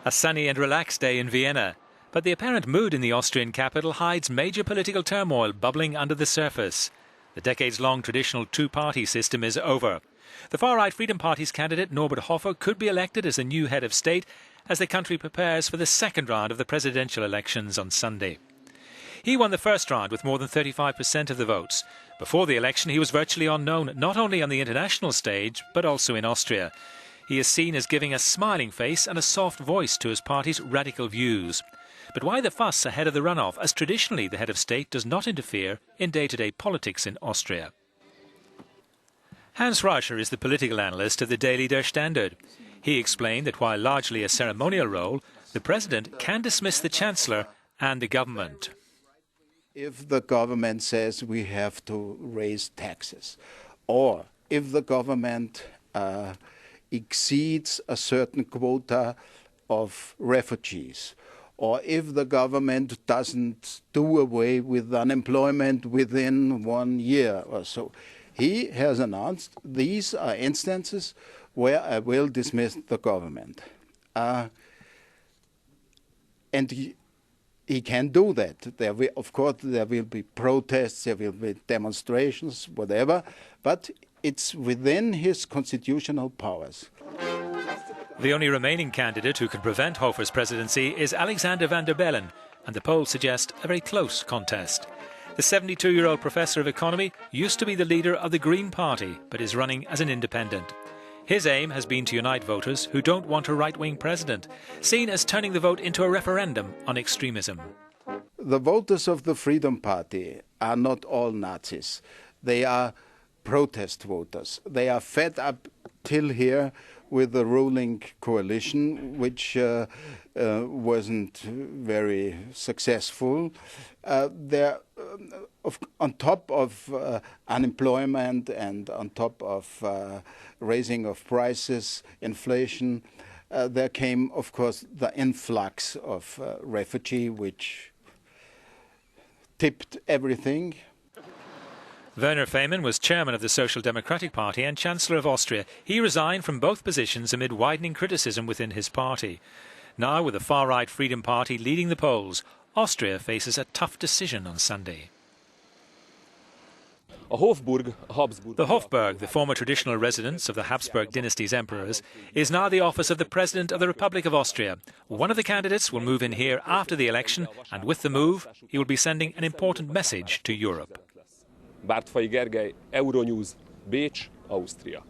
A sunny and relaxed day in Vienna. But the apparent mood in the Austrian capital hides major political turmoil bubbling under the surface. The decades-long traditional two-party system is over. The far-right Freedom Party's candidate Norbert Hofer could be elected as the new head of state as the country prepares for the second round of the presidential elections on Sunday. He won the first round with more than 35% of the votes. Before the election, he was virtually unknown, not only on the international stage, but also in Austria. He is seen as giving a smiling face and a soft voice to his party's radical views. But why the fuss ahead of the runoff, as traditionally the head of state does not interfere in day-to-day politics in Austria? Hans Rauscher is the political analyst of the daily Der Standard. He explained that while largely a ceremonial role, the president can dismiss the chancellor and the government. If the government says we have to raise taxes, or if the government exceeds a certain quota of refugees, or if the government doesn't do away with unemployment within 1 year or so. He has announced these are instances where I will dismiss the government. And he can do that. Of course, there will be protests, there will be demonstrations, whatever, but it's within his constitutional powers. The only remaining candidate who can prevent Hofer's presidency is Alexander van der Bellen, and the polls suggest a very close contest. The 72-year-old professor of economy used to be the leader of the Green Party, but is running as an independent. His aim has been to unite voters who don't want a right-wing president, seen as turning the vote into a referendum on extremism. The voters of the Freedom Party are not all Nazis. They are protest voters. They are fed up till here with the ruling coalition, which wasn't very successful. They're on top of unemployment and on top of raising of prices, inflation, there came, of course, the influx of refugee, which tipped everything. Werner Faymann was chairman of the Social Democratic Party and Chancellor of Austria. He resigned from both positions amid widening criticism within his party. Now, with the far-right Freedom Party leading the polls, Austria faces a tough decision on Sunday. The Hofburg, the former traditional residence of the Habsburg dynasty's emperors, is now the office of the President of the Republic of Austria. One of the candidates will move in here after the election, and with the move, he will be sending an important message to Europe. Bártfai Gergely, Euronews, Bécs, Austria.